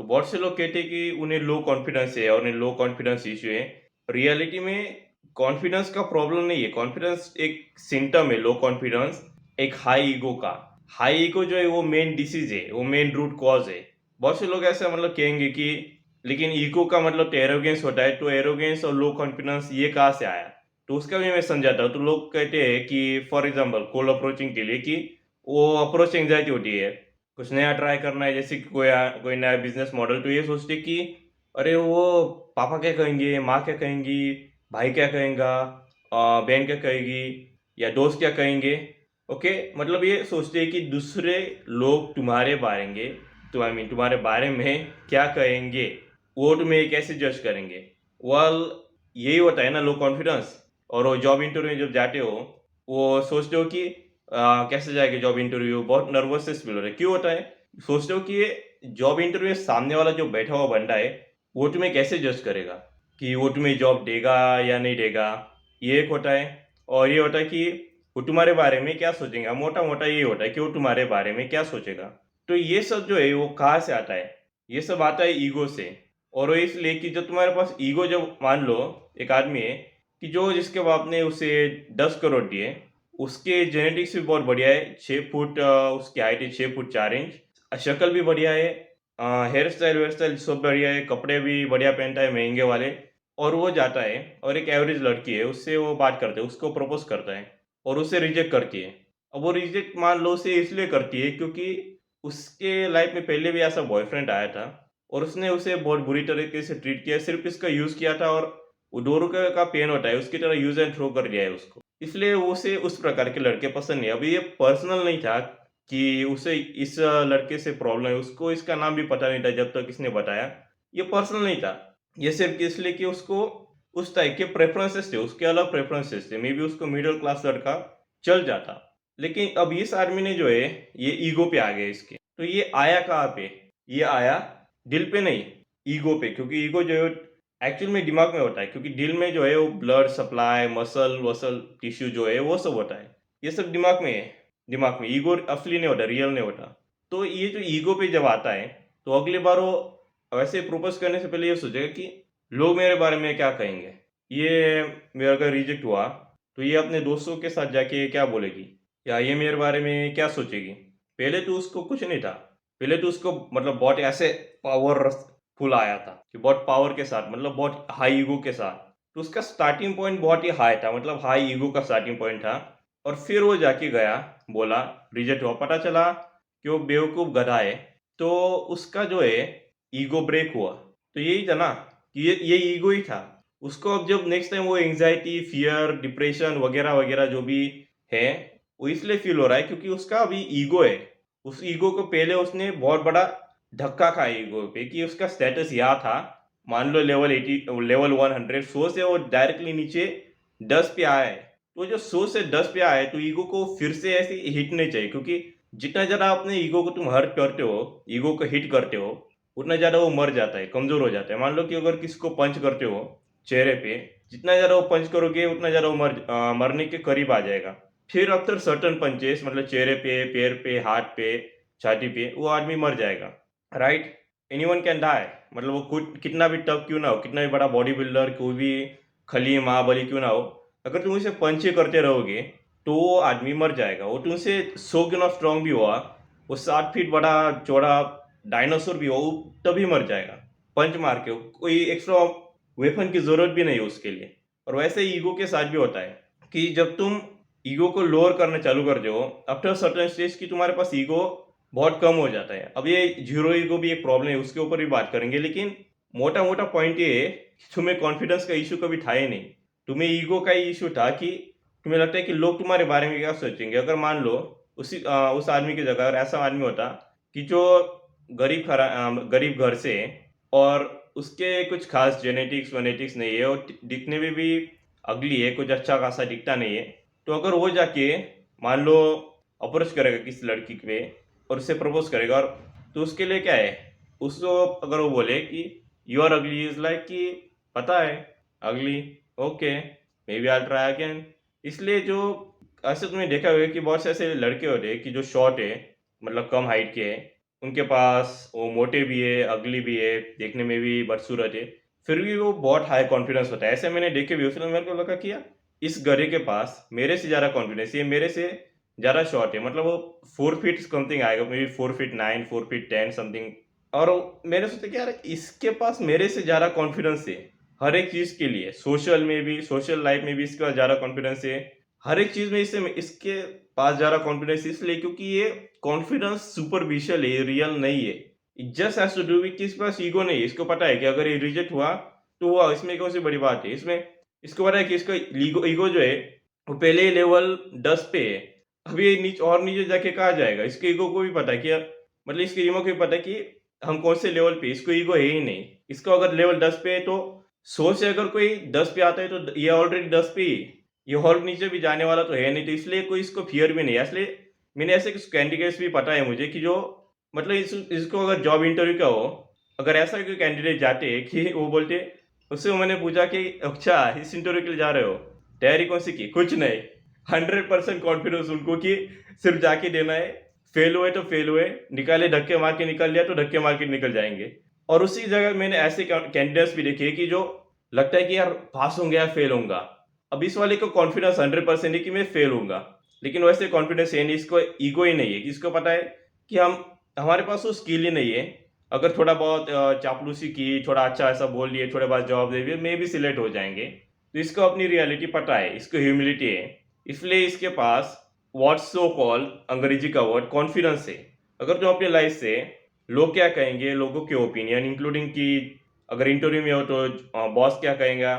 बहुत से लोग कहते हैं कि उन्हें लो कॉन्फिडेंस है और उन्हें लो कॉन्फिडेंस इश्यू है। रियलिटी में कॉन्फिडेंस का प्रॉब्लम नहीं है, कॉन्फिडेंस एक सिम्टम है लो कॉन्फिडेंस, एक हाई ईगो का। हाई ईगो जो है वो मेन डिसीज है, वो मेन रूट कॉज है। बहुत से लोग ऐसा मतलब कहेंगे कि लेकिन ईगो का मतलब तो एरोगेंस होता है, तो एरोगेंस और लो कॉन्फिडेंस ये कहाँ से आया? तो उसका भी मैं समझाता हूँ। तो लोग कहते हैं कि फॉर एग्जाम्पल कोल्ड अप्रोचिंग के लिए कि वो अप्रोच एंग्जाइटी होती है, कुछ नया ट्राई करना है, जैसे कि कोई कोई नया बिजनेस मॉडल, तो ये सोचते कि अरे वो पापा क्या कहेंगे, माँ क्या कहेंगी, भाई क्या कहेगा, बहन क्या कहेगी, या दोस्त क्या कहेंगे। ओके, मतलब ये सोचते हैं कि दूसरे लोग तुम्हारे बारे में, तो आई मीन तुम्हारे बारे में क्या कहेंगे, वो तुम्हें कैसे जज करेंगे। वेल, यही होता है ना लो कॉन्फिडेंस। और वो जॉब इंटरव्यू में जब जाते हो, वो सोचते हो कि कैसे जाएगा जॉब इंटरव्यू, बहुत नर्वसनेस फील हो रहा है। क्यों होता है? सोचते हो कि ये जॉब इंटरव्यू में सामने वाला जो बैठा हुआ बंदा है, वो तुम्हें कैसे जज करेगा, कि वो तुम्हें जॉब देगा या नहीं देगा। ये एक होता है। और ये होता है कि वो तुम्हारे बारे में क्या सोचेगा, मोटा मोटा ये होता है कि वो तुम्हारे बारे में क्या सोचेगा। तो ये सब जो है वो कहाँ से आता है? ये सब आता है ईगो से। और वो इसलिए कि जो तुम्हारे पास ईगो, जब मान लो एक आदमी है कि जो जिसके बाप ने उसे 10 करोड़ दिए, उसके जेनेटिक्स भी बहुत बढ़िया है, 6 फुट उसकी हाइट है, 6 फुट 4 इंच, शक्ल भी बढ़िया है, हेयर स्टाइल वेयर स्टाइल सब बढ़िया है, कपड़े भी बढ़िया पहनता है महंगे वाले। और वो जाता है और एक एवरेज लड़की है उससे वो बात करते है, उसको प्रपोज करता है, और उसे रिजेक्ट करती है। अब वो रिजेक्ट मान लो उसे इसलिए करती है क्योंकि उसके लाइफ में पहले भी ऐसा बॉयफ्रेंड आया था, और उसने उसे बहुत बुरी तरीके से ट्रीट किया, सिर्फ इसका यूज किया था, और वो 2 रुपये का पेन होता है उसकी तरह यूज एंड थ्रो कर दिया है उसको। इसलिए उसे उस प्रकार के लड़के पसंद नहीं। अभी ये पर्सनल नहीं था कि उसे इस लड़के से प्रॉब्लम है, उसको इसका नाम भी पता नहीं था जब तक इसने बताया। ये पर्सनल नहीं था, ये सिर्फ इसलिए कि उसको उस टाइप के प्रेफरेंसेस थे, उसके अलग प्रेफरेंसेस थे। मे बी उसको मिडिल क्लास लड़का चल जाता। लेकिन अब इस आदमी ने जो है, ये ईगो पे आ गया इसके। तो ये आया कहाँ पे? ये आया दिल पे नहीं, ईगो पे। क्योंकि ईगो जो है एक्चुअल में दिमाग में होता है, क्योंकि दिल में जो है वो ब्लड सप्लाई, मसल वसल टिश्यू जो है वो सब होता है। ये सब दिमाग में है। दिमाग में ईगो असली नहीं होता, रियल नहीं होता। तो ये जो ईगो पे जब आता है, तो अगली बार वो वैसे प्रपोज करने से पहले ये सोचेगा कि लोग मेरे बारे में क्या कहेंगे। ये मेरा अगर रिजेक्ट हुआ तो ये अपने दोस्तों के साथ जाके क्या बोलेगी, या ये मेरे बारे में क्या सोचेगी। पहले तो उसको कुछ नहीं था, पहले तो उसको मतलब बहुत ऐसे पावरफुल आया था कि बहुत पावर के साथ, मतलब बहुत हाई ईगो के साथ। तो उसका स्टार्टिंग पॉइंट बहुत ही हाई था, मतलब हाई ईगो का स्टार्टिंग पॉइंट था। और फिर वो जाके गया, बोला, रिजेक्ट हुआ, पता चला कि वो बेवकूफ़ गधा है। तो उसका जो है ईगो ब्रेक हुआ। तो यही था ना कि ये ईगो ही था। उसको अब जब नेक्स्ट टाइम वो एंग्जाइटी, फियर, डिप्रेशन वगैरह वगैरह जो भी है, वो इसलिए फील हो रहा है क्योंकि उसका अभी ईगो है। उस ईगो को पहले उसने बहुत बड़ा धक्का खाया ईगो पे, कि उसका स्टेटस यहाँ था, मान लो लेवल 80, लेवल 100, 100 से वो डायरेक्टली नीचे 10 पे आया है। तो जो 100 से 10 पे आया है, तो ईगो को फिर से ऐसे हिट नहीं चाहिए, क्योंकि जितना ज़्यादा अपने ईगो को तुम हर्ट करते हो, ईगो को हिट करते हो, उतना ज़्यादा वो मर जाता है, कमज़ोर हो जाता है। मान लो कि अगर किसी को पंच करते हो चेहरे पे, जितना ज़्यादा वो पंच करोगे उतना ज़्यादा वो मरने के करीब आ जाएगा। फिर आफ्टर सर्टन पंचेस, मतलब चेहरे पे, पैर पे, हाथ पे, छाती पे, वो आदमी मर जाएगा। राइट? Anyone can die. मतलब वो कितना भी टफ क्यों ना हो, कितना भी बड़ा बॉडी बिल्डर, कोई भी खली महाबली क्यों ना हो, अगर तुम उसे पंचे करते रहोगे तो वो आदमी मर जाएगा। वो तुमसे 100 गुना स्ट्रांग भी हुआ, वो 7 फीट बड़ा चौड़ा डायनासोर भी हो, वो तभी मर जाएगा पंच मार के। कोई एक्स्ट्रा वेपन की जरूरत भी नहीं है उसके लिए। और वैसे ही ईगो के साथ भी होता है कि जब तुम ईगो को लोअर करना चालू कर दो, आफ्टर सर्टेन स्टेज की तुम्हारे पास ईगो बहुत कम हो जाता है। अब ये जीरो ईगो भी एक प्रॉब्लम है, उसके ऊपर भी बात करेंगे। लेकिन मोटा मोटा पॉइंट ये है कि तुम्हें कॉन्फिडेंस का इशू कभी था ही नहीं, तुम्हें ईगो का ही इशू था कि तुम्हें लगता है कि लोग तुम्हारे बारे में क्या सोचेंगे। अगर मान लो उस आदमी की जगह अगर ऐसा आदमी होता कि जो गरीब घर से है, और उसके कुछ खास जेनेटिक्स वेनेटिक्स नहीं है, और दिखने में भी अगली है, कुछ अच्छा खासा दिखता नहीं है, तो अगर वो जाके मान लो अप्रोच करेगा किसी लड़की पे और उससे प्रपोज करेगा, और तो उसके लिए क्या है, उसको अगर वो बोले कि you are ugly, is like कि पता है ugly, okay, maybe I try again. इसलिए जो ऐसे तुमने देखा होगा कि बहुत से ऐसे लड़के होते हैं कि जो शॉर्ट है, मतलब कम हाइट के हैं, उनके पास वो मोटे भी है, अगली भी है, देखने में भी बदसूरत है, फिर भी वो बहुत हाई कॉन्फिडेंस होता है। ऐसे मैंने देखे भी, उसने मेरे को लगा कि यार इस गधे के पास मेरे से ज़्यादा कॉन्फिडेंस, ये मेरे से ज़्यादा शॉर्ट है, मतलब वो 4 फीट समथिंग आएगा, may be 4 feet 9, 4 feet 10 something. और मैंने सोचा कि यार इसके पास मेरे से ज़्यादा कॉन्फिडेंस है हर एक चीज़ के लिए, सोशल में भी, सोशल लाइफ में भी इसके पास ज़्यादा कॉन्फिडेंस है, हर एक चीज़ में इससे इसके पास ज़्यादा कॉन्फिडेंस इसलिए क्योंकि ये कॉन्फिडेंस सुपरफिशियल है, रियल नहीं है। It just has to do with, इसके पास ईगो नहीं है। इसको पता है कि अगर ये रिजेक्ट हुआ तो हुआ, इसमें कौन सी बड़ी बात है। इसमें इसको पता है कि इसका ईगो ईगो जो है वो पहले ही लेवल 10 पे है, अभी ये नीचे और नीचे जाके कहाँ जाएगा। इसके ईगो को भी पता है कि मतलब इसके ईगो को भी पता है कि हम कौन से लेवल पे, इसको ईगो है ही नहीं। इसको अगर लेवल 10 पे है तो 100 से अगर कोई 10 पे आता है तो ये ऑलरेडी 10 पे ही है। ये और नीचे भी जाने वाला तो है नहीं, तो इसलिए कोई इसको फियर भी नहीं है। इसलिए मैंने ऐसे कुछ कैंडिडेट्स भी पता है मुझे कि जो मतलब इसको अगर जॉब इंटरव्यू का हो, अगर ऐसा कोई कैंडिडेट जाते कि वो बोलते, उससे मैंने पूछा कि अच्छा इस इंटरव्यू के लिए जा रहे हो, तैयारी कौन सी की, कुछ नहीं, 100% कॉन्फिडेंस उनको कि सिर्फ जाके देना है, फेल हुए तो फेल हुए, निकाले धक्के मार के निकल लिया तो धक्के मार के निकल जाएंगे। और उसी जगह मैंने ऐसे कैंडिडेट्स भी देखे कि जो लगता है कि यार पास होंगे या फेल होऊंगा। अब इस वाले को कॉन्फिडेंस 100% है कि मैं फेल होऊंगा, लेकिन वैसे कॉन्फिडेंस है नहीं, इसको ईगो ही नहीं है कि इसको पता है कि हम हमारे पास वो स्किल ही नहीं है। अगर थोड़ा बहुत चापलूसी की, थोड़ा अच्छा ऐसा बोल लिए, थोड़े बहुत जवाब दे दिए, मे भी सिलेक्ट हो जाएंगे। तो इसको अपनी रियलिटी पता है, इसको ह्यूमिलिटी है, इसलिए इसके पास व्हाट्स सो कॉल अंग्रेजी का वर्ड कॉन्फिडेंस है। अगर तुम अपनी लाइफ से लोग क्या कहेंगे, लोगों के ओपिनियन इंक्लूडिंग कि अगर इंटरव्यू में हो तो बॉस क्या कहेगा,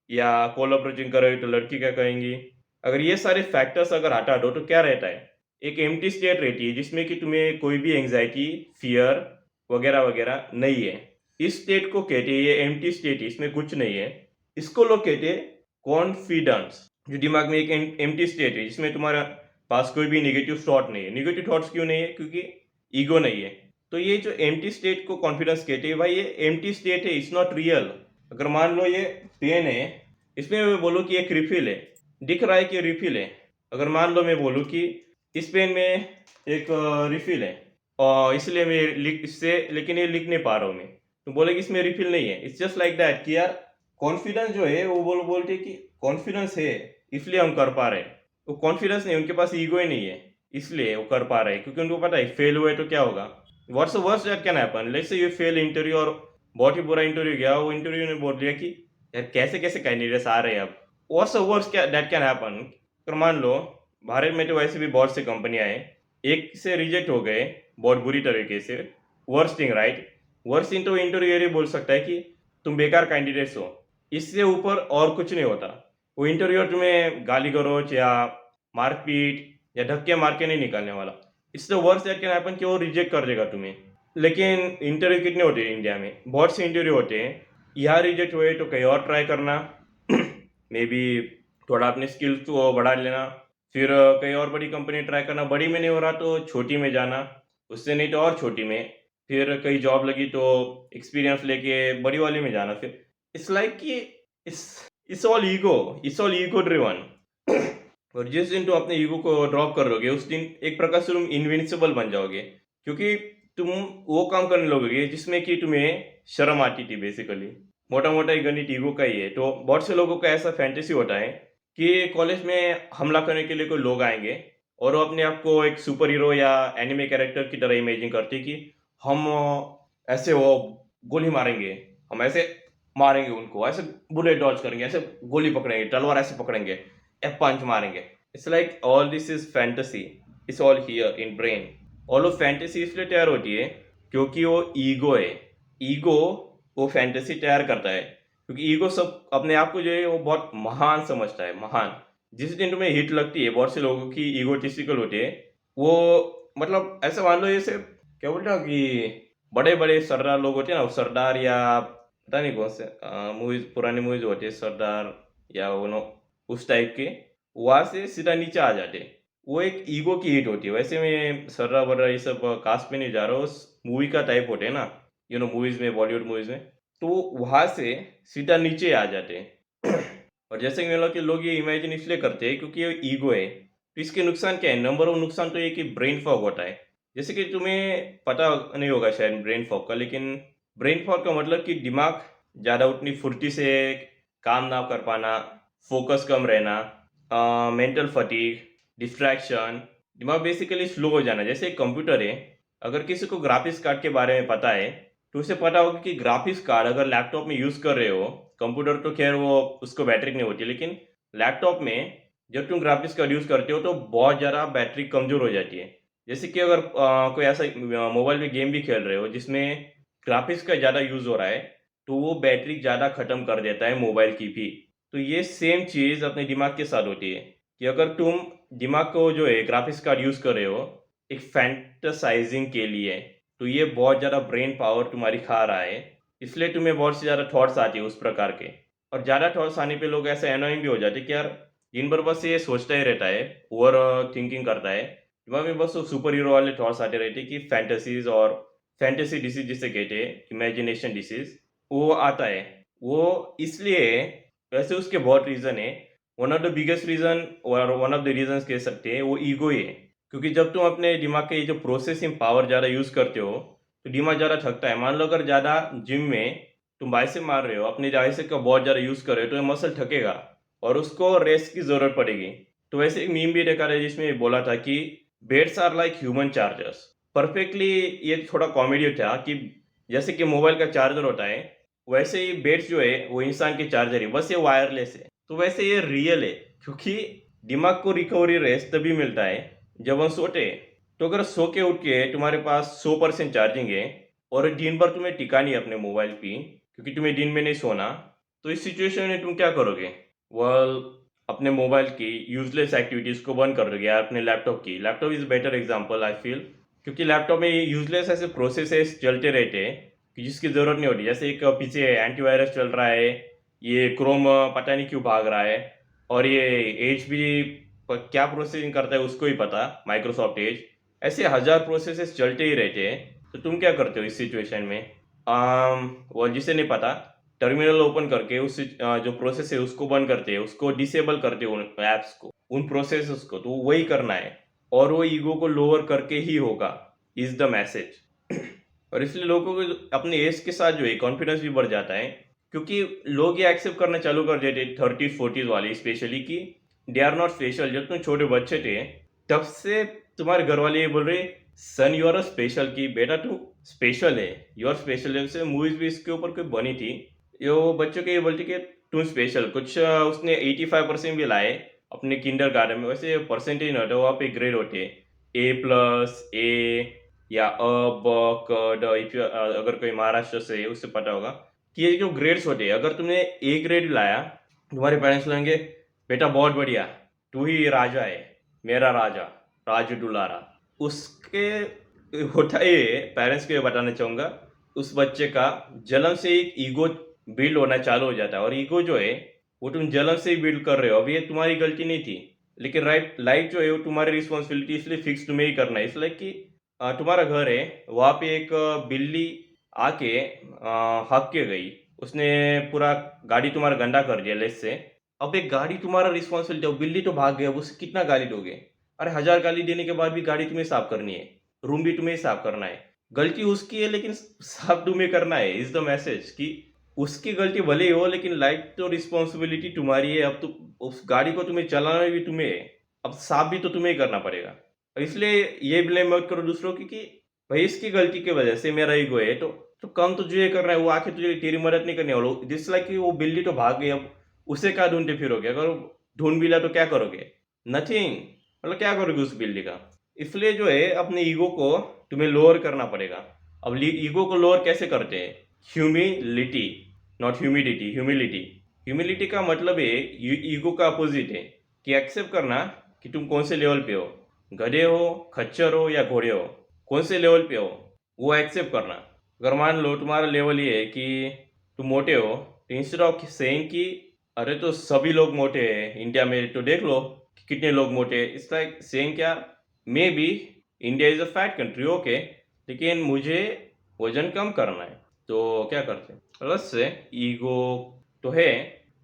या कॉल अप्रोचिंग कर रहे हो तो लड़की क्या कहेंगी, अगर ये सारे फैक्टर्स अगर हटा दो तो क्या रहता है, एक एम्प्टी स्टेट रहती है जिसमें कि तुम्हें कोई भी एंजाइटी, फियर वगैरह वगैरह नहीं है। इस स्टेट को कहते हैं, ये एम्प्टी स्टेट है, इसमें कुछ नहीं है। इसको लोग कहते हैं कॉन्फिडेंस। जो दिमाग में एक एम्प्टी स्टेट है जिसमें तुम्हारा पास कोई भी नेगेटिव थॉट नहीं है। नेगेटिव थॉट्स क्यों नहीं है, क्योंकि ईगो नहीं है। तो ये जो एम्प्टी स्टेट को कॉन्फिडेंस कहते हैं, भाई ये एम्प्टी स्टेट है, इट्स नॉट रियल। अगर मान लो ये पेन है, इसमें मैं बोलूँ कि एक रिफिल है, दिख रहा है कि रिफिल है। अगर मान लो मैं बोलूँ कि इस पेन में एक रिफिल है और इसलिए मैं लिख इससे, लेकिन ये लिख नहीं पा रहा हूँ मैं, तो बोले कि इसमें रिफिल नहीं है। इट्स जस्ट लाइक दैट कि यार कॉन्फिडेंस जो है वो बोलते कि कॉन्फिडेंस है इसलिए हम कर पा रहे हैं। वो कॉन्फिडेंस नहीं, उनके पास ईगो ही नहीं है, इसलिए वो कर पा रहे हैं, क्योंकि उनको पता है फेल हुए तो क्या होगा। What's the worst that can happen, let's say you fail interview और बहुत ही बुरा इंटरव्यू गया, वो इंटरव्यू ने बोल दिया कि यार कैसे कैसे कैंडिडेट्स आ रहे हैं अब। What's the worst that can happen. अगर मान लो भारत में तो वैसे भी बहुत सी कंपनियां हैं, एक से रिजेक्ट हो गए बहुत बुरी तरीके से, worst thing right. Worst thing तो इंटरव्यू ये बोल सकता है कि तुम बेकार कैंडिडेट्स हो, इससे ऊपर और कुछ नहीं होता। वो इंटरव्यूअर तुम्हें गाली गलौज या मारपीट या धक्के मार के नहीं निकालने वाला। इससे वर्स्ट दैट कैन हैपन कि वो रिजेक्ट कर देगा तुम्हें। लेकिन इंटरव्यू कितने होते हैं इंडिया में, बहुत से इंटरव्यू होते हैं। यहाँ रिजेक्ट हुए तो कहीं और ट्राई करना, मे बी थोड़ा अपने स्किल्स को बढ़ा लेना, फिर कहीं और बड़ी कंपनी ट्राई करना, बड़ी में नहीं हो रहा तो छोटी में जाना, उससे नहीं तो और छोटी में, फिर कहीं जॉब लगी तो एक्सपीरियंस लेके बड़ी वाली में जाना। फिर इट्स लाइक कि it's all ego, it's all ego driven. और जिस दिन तुम अपने ईगो को ड्रॉप कर लोगे उस दिन एक प्रकार से तुम इनविंसिबल बन जाओगे, क्योंकि तुम वो काम करने लगोगे जिसमें कि तुम्हें शर्म आती थी बेसिकली। मोटा मोटा ही गणित ईगो का ही है। तो बहुत से लोगों का ऐसा फैंटेसी होता है कि कॉलेज में हमला करने के लिए कोई लोग आएंगे और वो अपने आप को एक सुपर हीरो या एनिमे कैरेक्टर की तरह इमेजिन करते कि हम ऐसे वो गोली मारेंगे, हम ऐसे मारेंगे उनको, ऐसे बुलेट डॉज करेंगे, ऐसे गोली पकड़ेंगे, तलवार ऐसे पकड़ेंगे, एक पंच मारेंगे। It's like all this is fantasy, it's all here in brain. All of fantasy इसलिए तैयार होती है क्योंकि वो ईगो है। ईगो वो फैंटेसी तैयार करता है, क्योंकि ईगो सब अपने आप को जो है वो बहुत महान समझता है, महान। जिस दिन तुम्हें हिट लगती है, बहुत से लोगों की ईगोटिस्टिकल होते हैं वो, मतलब ऐसे मान लो जैसे क्या बोलते हैं कि बड़े बड़े सरदार लोग होते हैं ना, वो सरदार या पता नहीं कौन से मूवीज, पुरानी मूवीज होती है सरदार या वो नो उस टाइप के, वहां से सीधा नीचे आ जाते। वो एक ईगो की हिट होती है। वैसे मैं सरदार वर्रा ये सब कास्ट पे नहीं जा रहा हूँ, उस मूवी का टाइप होते हैं ना, मूवीज में, बॉलीवुड मूवीज में, तो वहां से सीधा नीचे आ जाते हैं। और जैसे कि मैंने कि लोग ये इमेजिन इसलिए करते हैं क्योंकि ये ईगो है। तो इसके नुकसान क्या है, नंबर वन नुकसान तो ये कि ब्रेन फॉग होता है। जैसे कि तुम्हें पता नहीं होगा शायद ब्रेन फॉग का, लेकिन ब्रेन फॉग का मतलब कि दिमाग ज़्यादा उतनी फुर्ती से काम ना कर पाना, फोकस कम रहना, मेंटल फटीग, डिस्ट्रैक्शन, दिमाग बेसिकली स्लो हो जाना। जैसे एक कंप्यूटर है, अगर किसी को ग्राफिक्स कार्ड के बारे में पता है तो उसे पता होगा कि ग्राफिक्स कार्ड अगर लैपटॉप में यूज़ कर रहे हो, कंप्यूटर तो खैर वो उसको बैटरी नहीं होती, लेकिन लैपटॉप में जब तुम ग्राफिक्स कार्ड यूज़ करते हो तो बहुत ज़्यादा बैटरी कमज़ोर हो जाती है। जैसे कि अगर कोई ऐसा मोबाइल में गेम भी खेल रहे हो जिसमें ग्राफिक्स का ज़्यादा यूज़ हो रहा है, तो वो बैटरी ज़्यादा ख़त्म कर देता है मोबाइल की भी। तो ये सेम चीज़ अपने दिमाग के साथ होती है कि अगर तुम दिमाग को जो है ग्राफिक्स कार्ड यूज़ कर रहे हो एक फैंटासाइजिंग के लिए, तो ये बहुत ज़्यादा ब्रेन पावर तुम्हारी खा रहा है, इसलिए तुम्हें बहुत से ज़्यादा थॉट्स आती है उस प्रकार के। और ज़्यादा थॉट्स आने पे लोग ऐसे एनोइंग भी हो जाते हैं कि यार दिन भर बस ये सोचता ही रहता है, ओवर थिंकिंग करता है, दिमाग में बस वो सुपर हीरो वाले थॉट्स आते रहते हैं कि फैंटेसीज और फैंटेसी डिसीज जिसे कहते हैं, इमेजिनेशन डिसीज, वो आता है। वो इसलिए, वैसे उसके बहुत रीज़न है। One of the biggest reason और वन ऑफ द रीजंस कह सकते हैं वो ईगो ही है। क्योंकि जब तुम अपने दिमाग के जो प्रोसेसिंग पावर ज़्यादा यूज़ करते हो तो दिमाग ज़्यादा थकता है। मान लो अगर ज़्यादा जिम में तुम बाइसेप मार रहे हो, अपने बाइसेप का बहुत ज़्यादा यूज़ कर रहे हो, तो ये मसल थकेगा और उसको रेस्ट की ज़रूरत पड़ेगी। तो वैसे एक मीम भी देखा है जिसमें बोला था कि beds are like human chargers. Perfectly ये थोड़ा कॉमेडी था कि जैसे कि मोबाइल का चार्जर होता है, वैसे ही बेड्स जो है वो इंसान के चार्जर है, बस ये वायरलेस है। तो वैसे ये रियल है, क्योंकि दिमाग को रिकवरी रेस्ट तभी मिलता है जब हम सोते हैं। तो अगर सो के उठ के तुम्हारे पास 100% चार्जिंग है और दिन भर तुम्हें टिकानी है अपने मोबाइल की, क्योंकि तुम्हें दिन में नहीं सोना, तो इस सिचुएशन में तुम क्या करोगे? वेल, अपने मोबाइल की यूजलेस एक्टिविटीज को बंद कर दोगे, या अपने लैपटॉप की। Laptop is better example I feel, क्योंकि लैपटॉप में यूजलेस ऐसे प्रोसेसेस चलते रहते हैं कि जिसकी ज़रूरत नहीं होती। जैसे एक पीछे एंटीवायरस चल रहा है, ये क्रोम पता नहीं क्यों भाग रहा है, और ये एज भी क्या प्रोसेसिंग करता है उसको ही पता, माइक्रोसॉफ्ट एज। ऐसे हज़ार प्रोसेसेस चलते ही रहते हैं। तो तुम क्या करते हो इस सिचुएशन में? वो जिसे नहीं पता, टर्मिनल ओपन करके उस जो प्रोसेस है उसको बंद करते हैं, उसको डिसेबल करते हैं उन ऐप्स को, उन प्रोसेसेस को। तो वही करना है और वो ईगो को लोअर करके ही होगा, इज द मैसेज। और इसलिए लोगों को अपने एज के साथ जो है कॉन्फिडेंस भी बढ़ जाता है, क्योंकि लोग ये एक्सेप्ट करना चालू कर देते 30s 40s वाले स्पेशली कि दे आर नॉट स्पेशल। जब तुम छोटे बच्चे थे तब से तुम्हारे घर वाले ये बोल रहे सन यू आर स्पेशल, की बेटा तू स्पेशल है, यू आर स्पेशल। जैसे मूवीज भी इसके ऊपर कोई बनी थी, ये वो बच्चों के ये बोलती कि तुम स्पेशल कुछ। उसने 85% भी लाए अपने किंडर गार्डन में। वैसे परसेंटेज नहीं होता, वहाँ पे ग्रेड होते हैं A+, A या अ, ब, क, ड। अगर कोई महाराष्ट्र से है उससे पता होगा कि ये जो ग्रेड्स होते हैं, अगर तुमने ए ग्रेड लाया, तुम्हारे पेरेंट्स बोलेंगे बेटा बहुत बढ़िया, तू ही राजा है, मेरा राजा, राज दुलारा। उसके होता ये, पेरेंट्स को ये बताना चाहूँगा, उस बच्चे का जन्म से एक ईगो बिल्ड होना चालू हो जाता है। और ईगो जो है वो तुम जन्म से ही बिल्ड कर रहे हो। अभी ये तुम्हारी गलती नहीं थी, लेकिन राइट लाइफ जो है वो तुम्हारी रिस्पॉन्सिबिलिटी, इसलिए फिक्स तुम्हें ही करना है। इसलिए कि तुम्हारा घर है, वहाँ पे एक बिल्ली आके हक के गई, उसने पूरा गाड़ी तुम्हारा गंदा कर दिया लेस से। अब एक गाड़ी तुम्हारा रिस्पॉन्सिबिलिटी है, बिल्ली तो भाग गया, अब उसे कितना गाली दोगे? अरे 1000 गाली देने के बाद भी गाड़ी तुम्हें साफ करनी है, रूम भी तुम्हें ही साफ करना है। गलती उसकी है लेकिन साफ तुम्हें करना है, इज द मैसेज कि उसकी गलती भले ही हो लेकिन लाइफ तो रिस्पॉन्सिबिलिटी तुम्हारी है। अब तो उस गाड़ी को तुम्हें चलाना भी तुम्हें है, अब साफ भी तो तुम्हें ही करना पड़ेगा। इसलिए ये ब्लेम मत करो दूसरों की कि भाई इसकी गलती की वजह से मेरा ईगो है, तो काम तुझे ये करना है, वो आके तुझे तेरी मदद नहीं करनी वाला। जिस लाइक कि वो बिल्ली तो भाग गई, अब उसे क्या ढूंढते फिरोगे? अगर ढूंढ भी लिया तो क्या करोगे? नथिंग। मतलब क्या करोगे उस बिल्ली का? इसलिए जो है अपने ईगो को तुम्हें लोअर करना पड़ेगा। अब ईगो को लोअर कैसे करते हैं? Humility, not humidity, humility. Humility का मतलब है ईगो का अपोजिट है कि एक्सेप्ट करना कि तुम कौन से लेवल पे हो, गधे हो, खच्चर हो या घोड़े हो, कौन से लेवल पे हो, वो एक्सेप्ट करना। अगर मान लो तुम्हारा लेवल ये है कि तुम मोटे हो, तो इंस्टेड ऑफ सेइंग कि अरे तो सभी लोग मोटे हैं इंडिया में, तो देख लो कि कितने लोग मोटे हैं, इट्स लाइक सेइंग क्या, may be India is a fat country, okay, लेकिन मुझे वजन कम करना है। तो क्या करते हैं? अलग से ईगो तो है।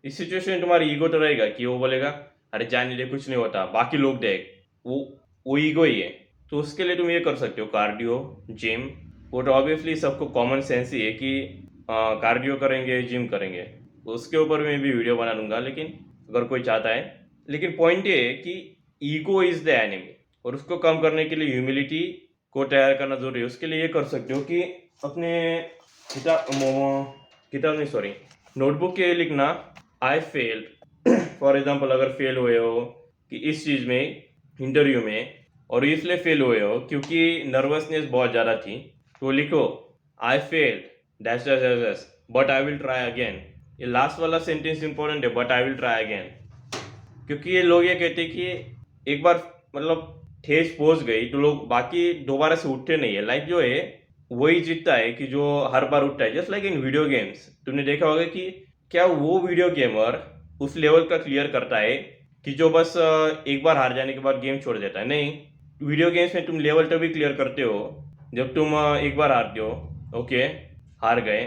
इस सिचुएशन में तुम्हारी ईगो तो रहेगा कि वो बोलेगा अरे जाने दे, कुछ नहीं होता, बाकी लोग देख। वो वो ईगो ही है। तो उसके लिए तुम ये कर सकते हो, कार्डियो, जिम। वो तो ऑब्वियसली सबको कॉमन सेंस ही है कि कार्डियो करेंगे, जिम करेंगे। उसके ऊपर मैं भी वीडियो बना दूंगा, लेकिन अगर कोई चाहता है। लेकिन पॉइंट ये है कि ईगो इज द एनिमी, और उसको कम करने के लिए ह्यूमिलिटी को तैयार करना जरूरी है। उसके लिए ये कर सकते हो कि अपने किताब नहीं, सॉरी, नोटबुक के लिखना, आई फेल्ड। फॉर एग्जाम्पल, अगर फेल हुए हो कि इस चीज़ में, इंटरव्यू में, और इसलिए फेल हुए हो क्योंकि नर्वसनेस बहुत ज़्यादा थी, तो लिखो, I failed dash dash dash dash but I will try again. ये लास्ट वाला सेंटेंस इंपॉर्टेंट है, but I will try again. क्योंकि ये लोग ये कहते हैं कि एक बार मतलब ठेस पहुंच गई तो लोग बाकी दोबारा से उठते नहीं है। लाइफ जो है वही जीतता है कि जो हर बार उठता है। Just like in video games, तुमने देखा होगा कि क्या वो वीडियो गेमर उस लेवल का क्लियर करता है कि जो बस एक बार हार जाने के बाद गेम छोड़ देता है? नहीं, वीडियो गेम्स में तुम लेवल तभी क्लियर करते हो जब तुम एक बार हारते हो, ओके, हार गए,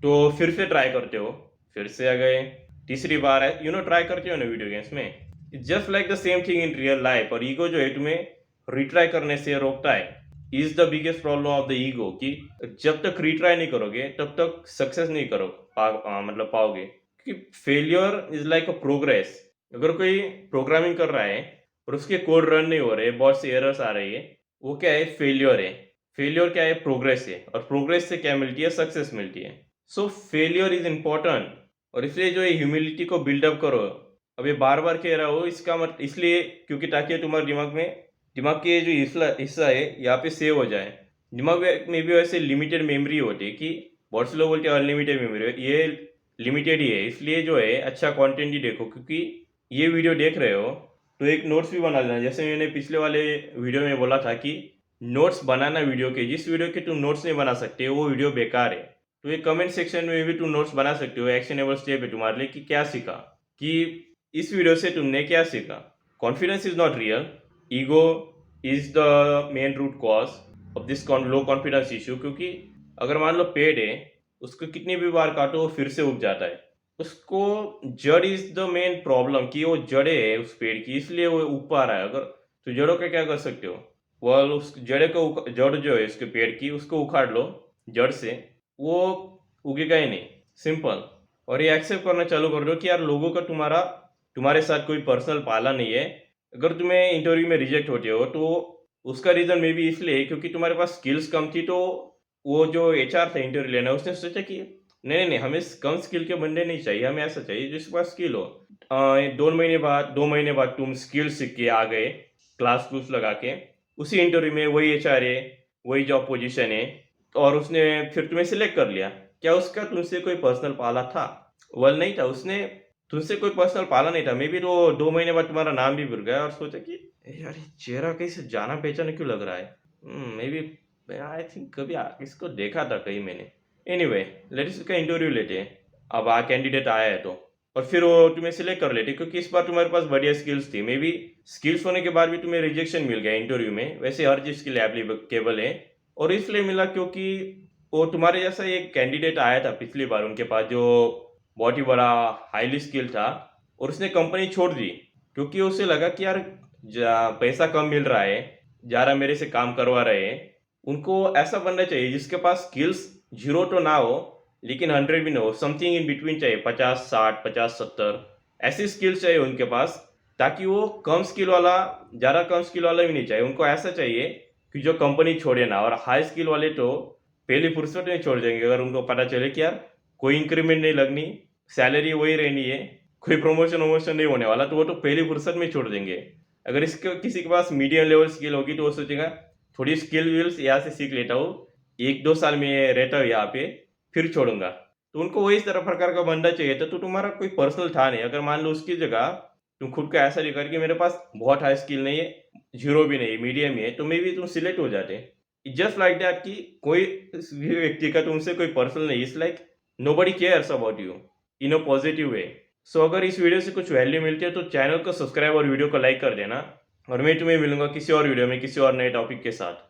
तो फिर से ट्राई करते हो, फिर से आ गए, तीसरी बार है, ट्राई करते हो ना वीडियो गेम्स में। Just like the same thing in real life. और ईगो जो है तुम्हें रिट्राई करने से रोकता है। Is the biggest problem of the ego कि जब तक रिट्राई नहीं करोगे तब तक सक्सेस नहीं मतलब पाओगे। क्योंकि failure is like a progress. अगर कोई प्रोग्रामिंग कर रहा है और उसके कोड रन नहीं हो रहे, बहुत सी एरर्स आ रही है, वो क्या है? फेलियर है। फेलियर क्या है? प्रोग्रेस है। और प्रोग्रेस से क्या मिलती है? सक्सेस मिलती है। सो फेलियर इज इंपॉर्टेंट। और इसलिए जो है ह्यूमिलिटी को बिल्डअप करो। अब ये बार बार कह रहा हो इसका इसलिए क्योंकि ताकि तुम्हारे दिमाग के जो हिस्सा है यहाँ पे सेव हो जाए। दिमाग में भी वैसे लिमिटेड मेमोरी होती है कि बहुत से लोग बोलते हैं अनलिमिटेड मेमोरी, ये लिमिटेड ही है। इसलिए जो है अच्छा कंटेंट ही देखो। क्योंकि ये वीडियो देख रहे हो तो एक नोट्स भी बना लेना। जैसे मैंने पिछले वाले वीडियो में बोला था कि नोट्स बनाना वीडियो के, जिस वीडियो के तुम नोट्स नहीं बना सकते वो वीडियो बेकार है। तो ये कमेंट सेक्शन में भी तुम नोट्स बना सकते हो, एक्शनेबल स्टेप है तुम्हारे लिए कि क्या सीखा, कि इस वीडियो से तुमने क्या सीखा। Confidence is not real, ego is the main root cause of this low confidence issue. क्योंकि अगर मान लो पेड़ है, उसको कितनी भी बार काटो वो फिर से उग जाता है। उसको जड़ इज द मेन प्रॉब्लम कि वो जड़े है उस पेड़ की, इसलिए वो उग पा रहा है। अगर तो जड़ों का क्या कर सकते हो? वह उस जड़ जो है उसके पेड़ की, उसको उखाड़ लो जड़ से, वो उगेगा ही नहीं। सिंपल। और ये एक्सेप्ट करना चालू कर दो कि यार लोगों का तुम्हारे साथ कोई पर्सनल पाला नहीं है। अगर तुम्हें इंटरव्यू में रिजेक्ट होते हो तो उसका रीजन मे भी इसलिए है क्योंकि तुम्हारे पास स्किल्स कम थी। तो वो जो एचआर था इंटरव्यू लेना, उसने सोचा कि नहीं नहीं, हमें कम स्किल के बंदे नहीं चाहिए, हमें ऐसा चाहिए जिसके पास स्किल हो। 2 महीने बाद तुम स्किल सीख के आ गए, क्लास लगा के, उसी इंटरव्यू में वही एचआर है, वही जॉब पोजीशन है, और उसने फिर तुम्हें सिलेक्ट कर लिया। क्या उसका तुमसे कोई पर्सनल पाला था? नहीं था। उसने तुमसे कोई पर्सनल पाला नहीं था। मे बी तो 2 महीने बाद तुम्हारा नाम भी भूल गया और सोचा कि यार ये चेहरा कैसे जाना पहचाना क्यों लग रहा है। मे बी आई थिंक कभी इसको देखा था कहीं मैंने। एनीवे, लेट्स का इंटरव्यू लेते हैं। अब कैंडिडेट आया है तो, और फिर वो तुम्हें सिलेक्ट कर लेते क्योंकि इस बार तुम्हारे पास बढ़िया स्किल्स थी। मे बी स्किल्स होने के बाद भी तुम्हें रिजेक्शन मिल गया इंटरव्यू में। वैसे हर चीज़ के लिए एप्लीकेबल है। और इसलिए मिला क्योंकि वो तुम्हारे जैसा एक कैंडिडेट आया था पिछली बार उनके पास, जो बहुत ही बड़ा हाईली स्किल था, और उसने कंपनी छोड़ दी क्योंकि उसे लगा कि यार पैसा कम मिल रहा है, ज़्यादा मेरे से काम करवा रहे हैं। उनको ऐसा बनना चाहिए जिसके पास स्किल्स 0 तो ना हो लेकिन 100 भी ना हो, समथिंग इन बिटवीन चाहिए। 50-60, 50-70 ऐसी स्किल्स चाहिए उनके पास, ताकि वो कम स्किल वाला, ज़्यादा कम स्किल वाला भी नहीं चाहिए। उनको ऐसा चाहिए कि जो कंपनी छोड़े ना। और हाई स्किल वाले तो पहली फुर्सत में छोड़ देंगे अगर उनको पता चले कि यार कोई इंक्रीमेंट नहीं लगनी, सैलरी वही रहनी है, कोई प्रमोशन वमोशन नहीं होने वाला, तो वो तो पहली फुर्सत में छोड़ देंगे। अगर इसके किसी के पास मीडियम लेवल स्किल होगी तो वो सोचेगा थोड़ी स्किल विल्स यहाँ से सीख लेता हूँ, 1-2 साल में रहता हूँ यहाँ पे, फिर छोड़ूंगा। तो उनको वही तरह प्रकार का बंदा चाहिए था। तो तुम्हारा कोई पर्सनल था नहीं। अगर मान लो उसकी जगह तुम खुद का ऐसा दिखा कि मेरे पास बहुत हाई स्किल नहीं है, 0 भी नहीं, मीडियम ही है, तो मे भी तुम सिलेक्ट हो जाते। जस्ट लाइक दैट कि कोई व्यक्ति का तुमसे कोई पर्सनल नहीं, it's like nobody cares about you in a positive way. So अगर इस वीडियो से कुछ वैल्यू मिलती है तो चैनल को सब्सक्राइब और वीडियो को लाइक कर देना। और मैं तुम्हें मिलूंगा किसी और वीडियो में किसी और नए टॉपिक के साथ।